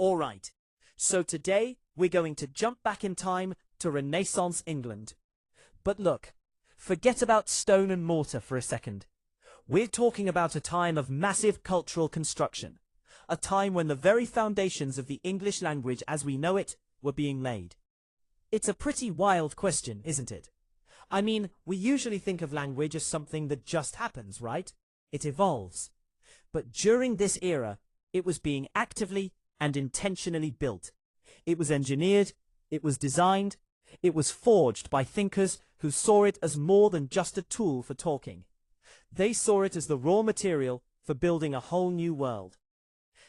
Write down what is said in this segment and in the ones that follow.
Alright, so today we're going to jump back in time to Renaissance England. But look, forget about stone and mortar for a second. We're talking about a time of massive cultural construction, a time when the very foundations of the English language as we know it were being laid. It's a pretty wild question, isn't it? I mean, we usually think of language as something that just happens, right? It evolves. But during this era, it was being actively and intentionally built. It was engineered, it was designed, it was forged by thinkers who saw it as more than just a tool for talking. They saw it as the raw material for building a whole new world.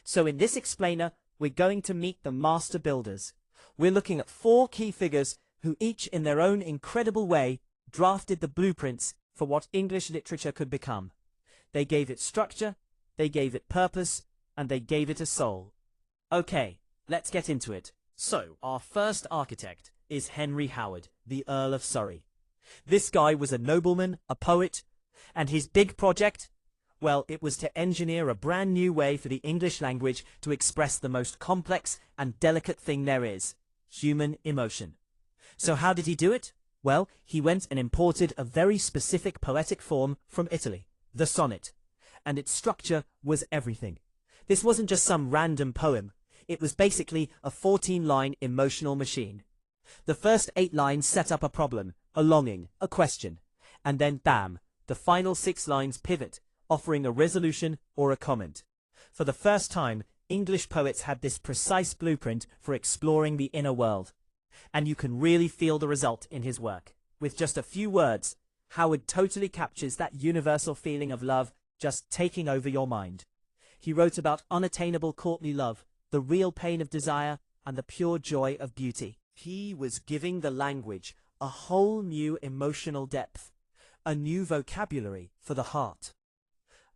So in this explainer, we're going to meet the master builders. We're looking at 4 key figures who each in their own incredible way drafted the blueprints for what English literature could become. They gave it structure, they gave it purpose, and they gave it a soul. Okay, let's get into it. So, our first architect is Henry Howard, the Earl of Surrey. This guy was a nobleman, a poet, and his big project? Well, it was to engineer a brand new way for the English language to express the most complex and delicate thing there is, human emotion. So how did he do it? Well, he went and imported a very specific poetic form from Italy, the sonnet, and its structure was everything. This wasn't just some random poem. It was basically a 14-line emotional machine. The first 8 lines set up a problem, a longing, a question, and then bam, the final 6 lines pivot, offering a resolution or a comment. For the first time, English poets had this precise blueprint for exploring the inner world. And you can really feel the result in his work. With just a few words, Howard totally captures that universal feeling of love just taking over your mind. He wrote about unattainable courtly love, the real pain of desire, and the pure joy of beauty. He was giving the language a whole new emotional depth, a new vocabulary for the heart.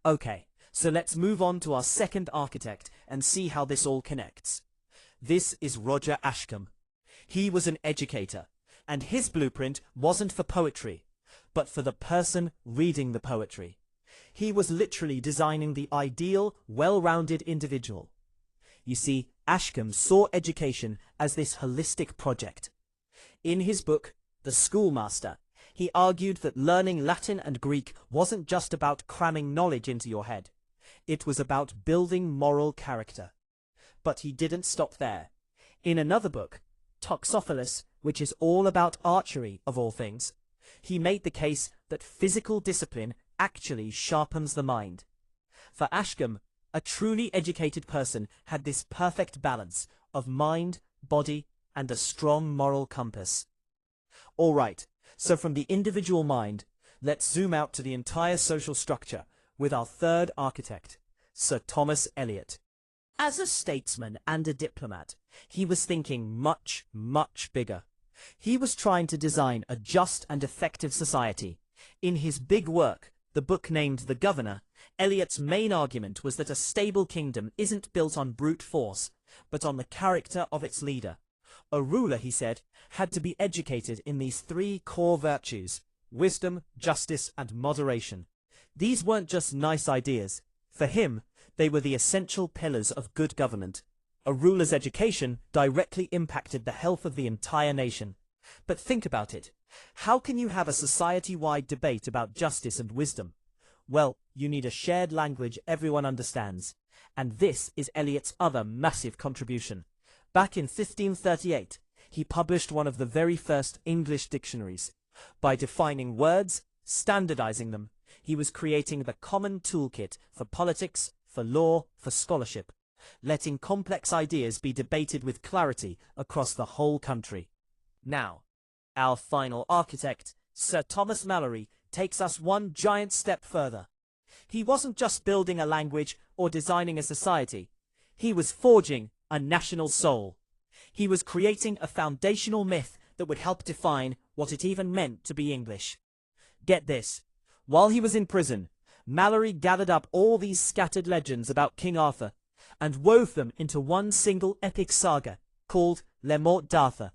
Okay, so let's move on to our second architect and see how this all connects. This is Roger Ascham. He was an educator, and his blueprint wasn't for poetry, but for the person reading the poetry. He was literally designing the ideal, well-rounded individual. You see, Ascham saw education as this holistic project. In his book, The Schoolmaster, he argued that learning Latin and Greek wasn't just about cramming knowledge into your head. It was about building moral character. But he didn't stop there. In another book, Toxophilus, which is all about archery of all things, he made the case that physical discipline actually sharpens the mind. For Ascham, a truly educated person had this perfect balance of mind, body, and a strong moral compass. Alright, so from the individual mind, let's zoom out to the entire social structure with our third architect, Sir Thomas Elyot. As a statesman and a diplomat, he was thinking much, much bigger. He was trying to design a just and effective society. In his big work, the book named The Governor, Elyot's main argument was that a stable kingdom isn't built on brute force, but on the character of its leader. A ruler, he said, had to be educated in these 3 core virtues: wisdom, justice, and moderation. These weren't just nice ideas. For him, they were the essential pillars of good government. A ruler's education directly impacted the health of the entire nation. But think about it. How can you have a society-wide debate about justice and wisdom? Well, you need a shared language everyone understands. And this is Elyot's other massive contribution. Back in 1538, he published one of the very first English dictionaries. By defining words, standardizing them, he was creating the common toolkit for politics, for law, for scholarship, letting complex ideas be debated with clarity across the whole country. Now, our final architect, Sir Thomas Malory, takes us one giant step further. He wasn't just building a language or designing a society. He was forging a national soul. He was creating a foundational myth that would help define what it even meant to be English. Get this. While he was in prison, Malory gathered up all these scattered legends about King Arthur and wove them into one single epic saga called Le Morte d'Arthur.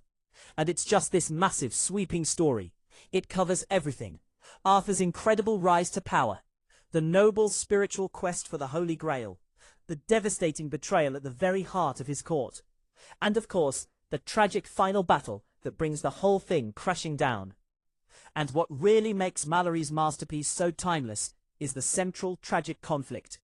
And it's just this massive, sweeping story. It covers everything. Arthur's incredible rise to power, the noble spiritual quest for the Holy Grail, the devastating betrayal at the very heart of his court. And of course, the tragic final battle that brings the whole thing crashing down. And what really makes Malory's masterpiece so timeless is the central tragic conflict.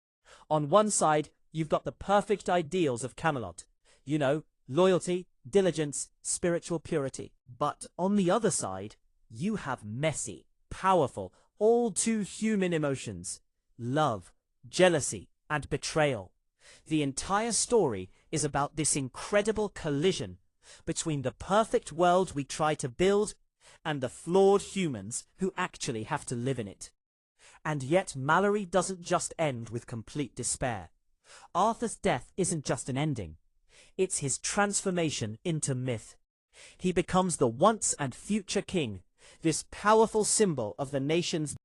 On one side, you've got the perfect ideals of Camelot. You know, loyalty, diligence, spiritual purity. But on the other side, you have messy, powerful, all too human emotions. Love, jealousy, and betrayal. The entire story is about this incredible collision between the perfect world we try to build and the flawed humans who actually have to live in it. And yet Malory doesn't just end with complete despair. Arthur's death isn't just an ending. It's his transformation into myth. He becomes the once and future king, this powerful symbol of the nation's